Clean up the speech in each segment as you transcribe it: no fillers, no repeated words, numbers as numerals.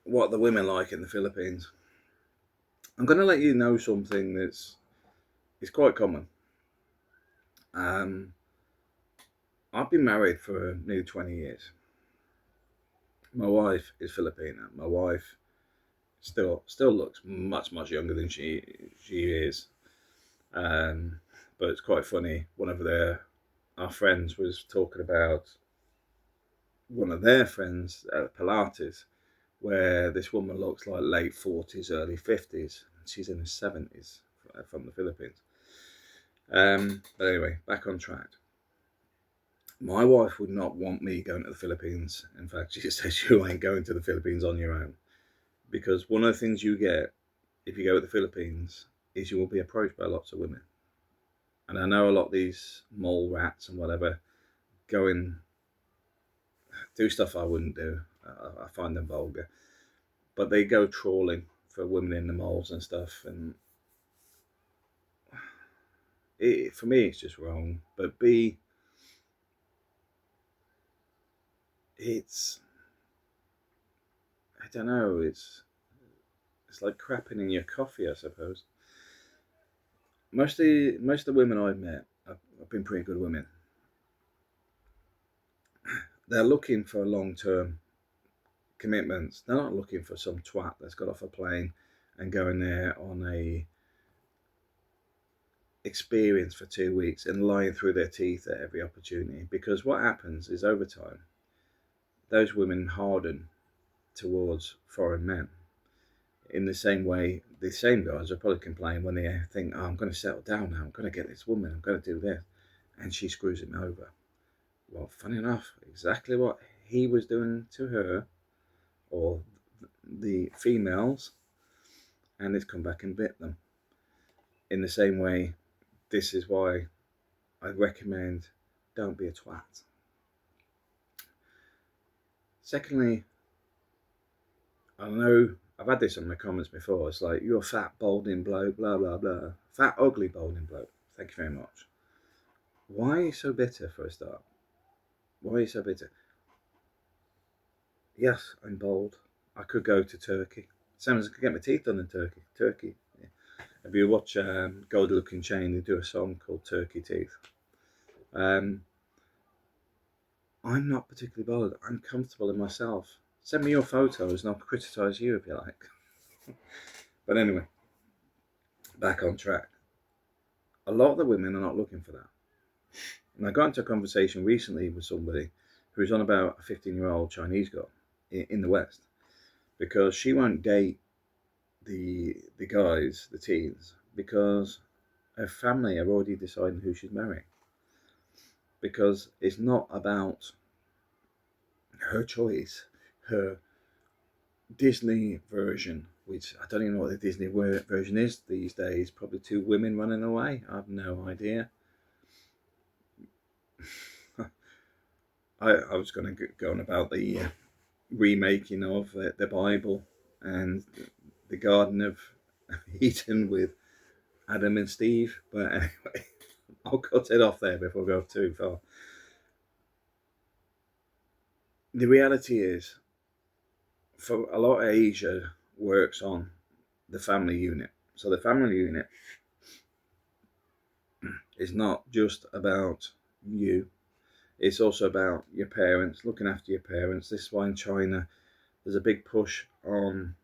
what the women like in the Philippines. I'm going to let you know something that's is quite common. Um, I've been married for nearly 20 years. My wife is Filipino. My wife still looks much younger than she is. Um, but it's quite funny. One of our friends was talking about one of their friends at Pilates, where this woman looks like late 40s, early 50s. She's in her 70s from the Philippines. But anyway, back on track. My wife would not want me going to the Philippines. In fact, she says you ain't going to the Philippines on your own. Because one of the things you get if you go to the Philippines is you will be approached by lots of women. And I know a lot of these mole rats and whatever go and do stuff I wouldn't do. I find them vulgar. But they go trawling for women in the moles and stuff. And for me, it's just wrong. But B, it's, I don't know, it's like crapping in your coffee, I suppose. Most of the women I've met have been pretty good women. They're looking for long term commitments. They're not looking for some twat that's got off a plane and going there on a experience for 2 weeks and lying through their teeth at every opportunity. Because what happens is over time, those women harden towards foreign men. In the same way, the same guys will probably complain when they think, oh, I'm going to settle down now. I'm going to get this woman. I'm going to do this. And she screws him over. Well, funny enough, exactly what he was doing to her or the females, and it's come back and bit them. In the same way, this is why I recommend don't be a twat. Secondly, I know I've had this in the comments before. It's like, you're a fat, balding bloke, blah, blah, blah. Fat, ugly, balding bloke. Thank you very much. Why are you so bitter for a start? Why are you so bitter? Yes, I'm bald. I could go to Turkey. Same as I could get my teeth done in Turkey. Turkey. Yeah. If you watch Gold Looking Chain, they do a song called Turkey Teeth. Um, I'm not particularly bothered. I'm comfortable in myself. Send me your photos and I'll criticise you if you like. But anyway, back on track. A lot of the women are not looking for that. And I got into a conversation recently with somebody who's on about a 15-year-old Chinese girl in the West because she won't date the guys, the teens, because her family are already deciding who she's marrying. Because it's not about her choice, her Disney version, which I don't even know what the Disney version is these days. Probably two women running away. I have no idea. I was going to go on about the remaking of the Bible and the Garden of Eden with Adam and Steve, but anyway, I'll cut it off there before I go too far. The reality is, for a lot of Asia works on the family unit. So the family unit is not just about you. It's also about your parents, looking after your parents. This is why in China there's a big push on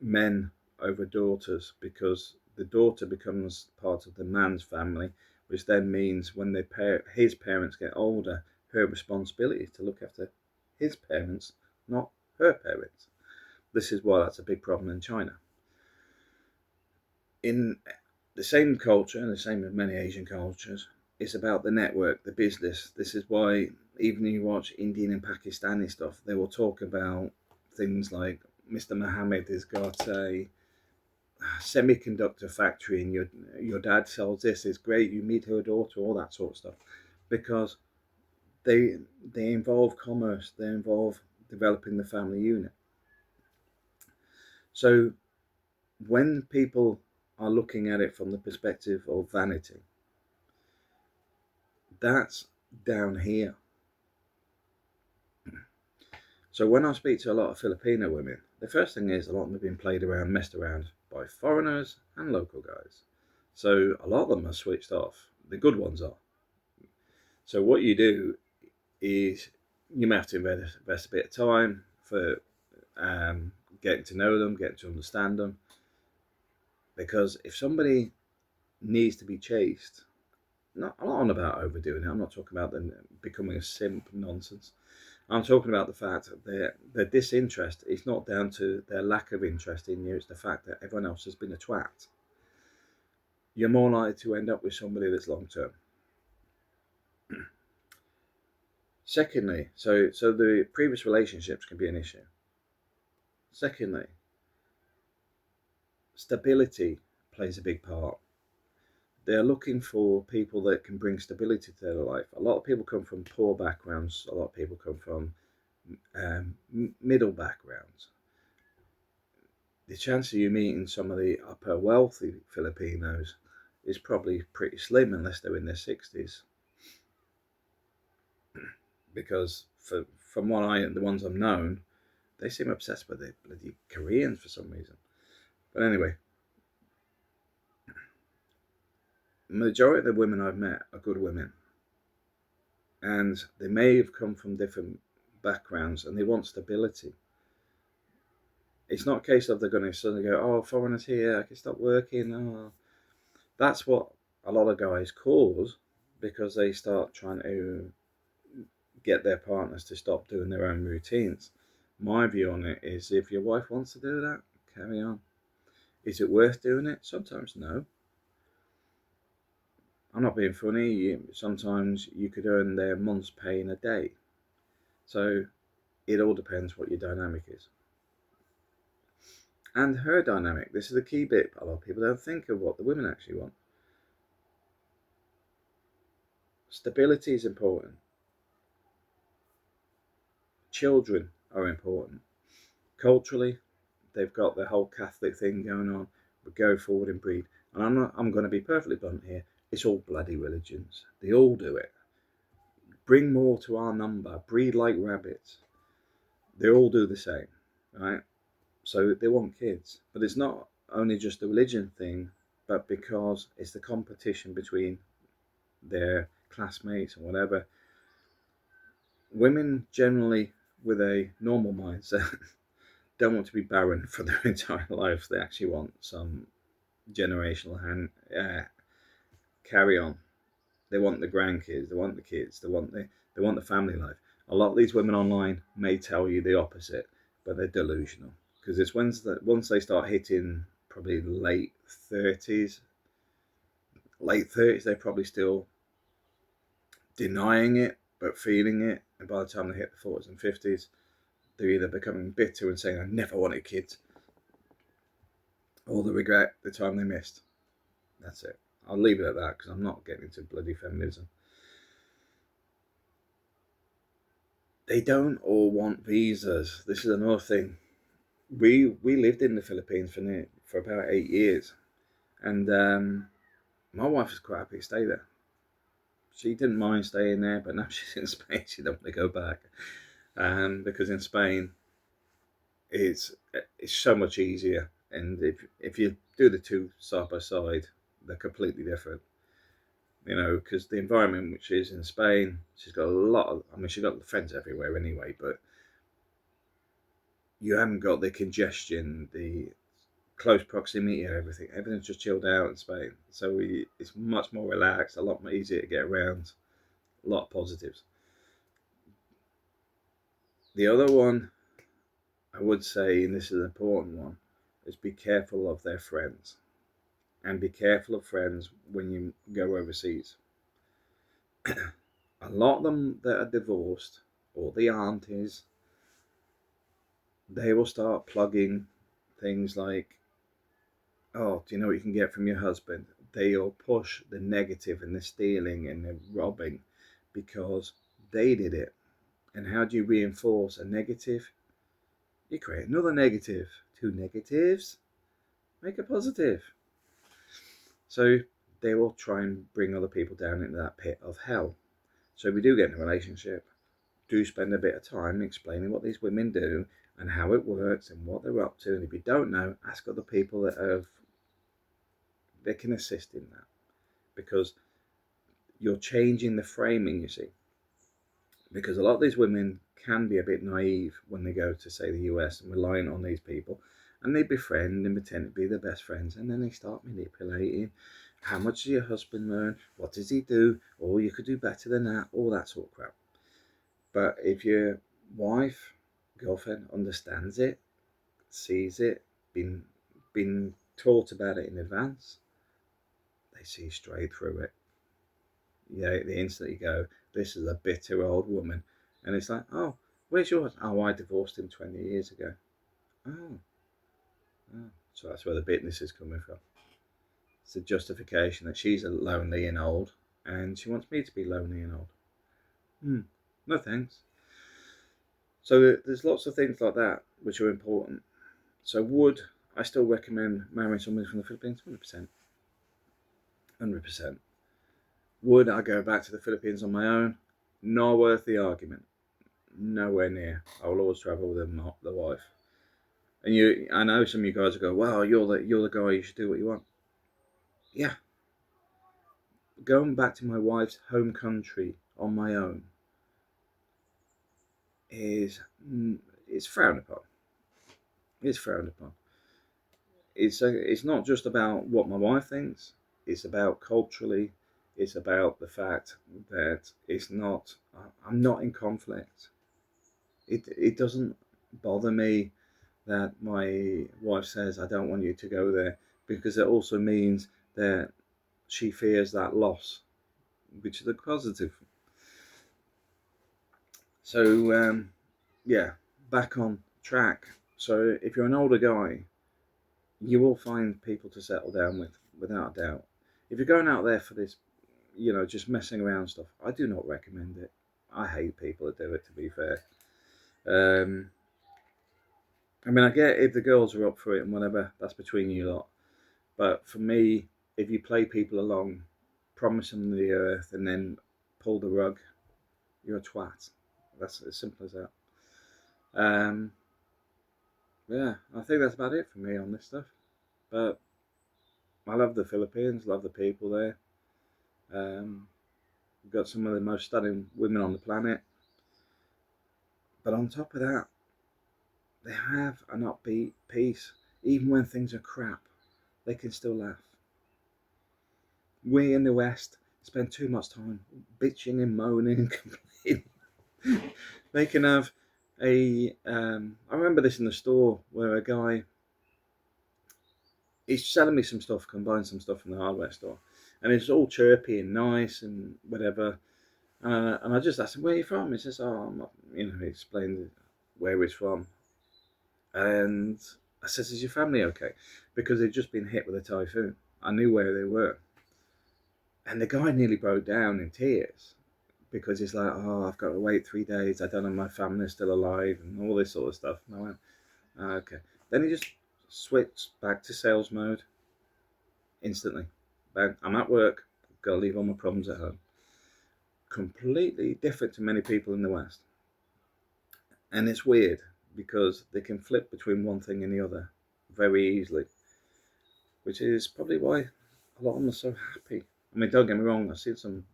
men over daughters because the daughter becomes part of the man's family, which then means when his parents get older, her responsibility is to look after his parents, not her parents. This is why that's a big problem in China. In the same culture, and the same as many Asian cultures, it's about the network, the business. This is why even when you watch Indian and Pakistani stuff, they will talk about things like Mr. Mohammed has got a semiconductor factory and your dad sells this. It's great. You meet her daughter, all that sort of stuff, because they they involve commerce. They involve developing the family unit. So when people are looking at it from the perspective of vanity, that's down here. So when I speak to a lot of Filipino women, the first thing is a lot of them have been played around, messed around by foreigners and local guys. So a lot of them are switched off. The good ones are. So what you do is you may have to invest a bit of time for getting to know them, getting to understand them. Because if somebody needs to be chased, I'm not on about overdoing it. I'm not talking about them becoming a simp nonsense. I'm talking about the fact that their disinterest is not down to their lack of interest in you. It's the fact that everyone else has been a twat. You're more likely to end up with somebody that's long term. Secondly, so the previous relationships can be an issue. Secondly, stability plays a big part. They're looking for people that can bring stability to their life. A lot of people come from poor backgrounds. A lot of people come from middle backgrounds. The chance of you meeting some of the upper wealthy Filipinos is probably pretty slim unless they're in their 60s. Because from the ones I've known, they seem obsessed with the bloody Koreans for some reason. But anyway, the majority of the women I've met are good women. And they may have come from different backgrounds and they want stability. It's not a case of they're going to suddenly go, oh, foreigners here, I can stop working. Oh. That's what a lot of guys cause because they start trying to get their partners to stop doing their own routines. My view on it is if your wife wants to do that, carry on. Is it worth doing it? Sometimes no. I'm not being funny. Sometimes you could earn their month's pay in a day. So it all depends what your dynamic is. And her dynamic. This is the key bit. A lot of people don't think of what the women actually want. Stability is important. Children are important. Culturally, they've got the whole Catholic thing going on. We go forward and breed. And I'm going to be perfectly blunt here. It's all bloody religions. They all do it. Bring more to our number. Breed like rabbits. They all do the same, right? So they want kids. But it's not only just the religion thing, but because it's the competition between their classmates and whatever. Women generally with a normal mindset don't want to be barren for their entire lives. They actually want some generational carry on. They want the grandkids. They want the kids. They want the family life. A lot of these women online may tell you the opposite, but they're delusional because it's once they start hitting probably late 30s, they're probably still denying it but feeling it, and by the time they hit the 40s and 50s, they're either becoming bitter and saying I never wanted kids, or they regret the time they missed. That's it. I'll leave it at that because I'm not getting into bloody feminism. They don't all want visas. This is another thing. We lived in the Philippines for about 8 years, and my wife was quite happy to stay there. She didn't mind staying there, but now she's in Spain. She don't want to go back, because in Spain it's so much easier. And if you do the two side by side, they're completely different. Because the environment which is in Spain, she's got a lot of. I mean, she's got friends everywhere anyway, but you haven't got the congestion, the close proximity and everything. Everything's just chilled out in Spain. So it's much more relaxed, a lot more easier to get around, a lot of positives. The other one I would say, and this is an important one, is be careful of their friends. And be careful of friends when you go overseas. A lot of them that are divorced, or the aunties, they will start plugging things like, oh, do you know what you can get from your husband? They'll push the negative and the stealing and the robbing because they did it. And how do you reinforce a negative? You create another negative. Two negatives make a positive. So they will try and bring other people down into that pit of hell. So if we do get in a relationship, do spend a bit of time explaining what these women do and how it works and what they're up to. And if you don't know, ask other people that can assist in that, because you're changing the framing, you see. Because a lot of these women can be a bit naive when they go to, say, the US and relying on these people, and they befriend and pretend to be their best friends, and then they start manipulating. How much does your husband earn? What does he do? Oh, you could do better than that, all that sort of crap. But if your wife, girlfriend understands it, sees it, been taught about it in advance, they see straight through it. Yeah, the instant you go, this is a bitter old woman, and it's like, oh, where's yours? Oh, I divorced him 20 years ago. Oh, oh. So that's where the bitterness is coming from. It's a justification that she's lonely and old, and she wants me to be lonely and old. No thanks. So there's lots of things like that which are important. So would I still recommend marrying somebody from the Philippines? 100%. 100%. Would I go back to the Philippines on my own? Not worth the argument. Nowhere near. I will always travel with the wife. And I know some of you guys will go, "Wow, you're the guy. You should do what you want." Yeah, going back to my wife's home country on my own is it's frowned upon. It's frowned upon. It's not just about what my wife thinks. It's about culturally. It's about the fact that it's not. I'm not in conflict. It doesn't bother me that my wife says I don't want you to go there, because it also means that she fears that loss, which is a positive. So yeah, back on track. So if you're an older guy, you will find people to settle down with, without a doubt. If you're going out there for this, just messing around stuff, I do not recommend it. I hate people that do it, to be fair. Um, I mean, I get if the girls are up for it and whatever, that's between you lot. But for me, if you play people along, promise them the earth, and then pull the rug, you're a twat. That's as simple as that. Um, yeah, I think that's about it for me on this stuff. But I love the Philippines, love the people there. We've got some of the most stunning women on the planet. But on top of that, they have an upbeat peace. Even when things are crap, they can still laugh. We in the West spend too much time bitching and moaning and complaining. They can have I remember this in the store where a guy, he's selling me some stuff, combined some stuff from the hardware store, and it's all chirpy and nice and whatever. And I just asked him, "Where are you from?" He says, "Oh, he explained where he's from." And I says, "Is your family okay?" Because they'd just been hit with a typhoon. I knew where they were. And the guy nearly broke down in tears because he's like, "Oh, I've got to wait 3 days. I don't know if my family's still alive," and all this sort of stuff. And I went, okay. Then he just switched back to sales mode instantly. Bang, I'm at work. Got to leave all my problems at home. Completely different to many people in the West. And it's weird because they can flip between one thing and the other very easily, which is probably why a lot of them are so happy. I mean, don't get me wrong, I've seen some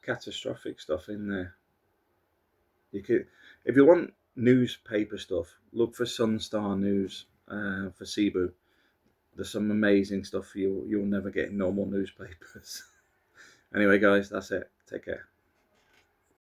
catastrophic stuff in there. You could, if you want newspaper stuff, look for Sunstar News for Cebu. There's some amazing stuff you'll never get in normal newspapers. Anyway, guys, that's it. Take care.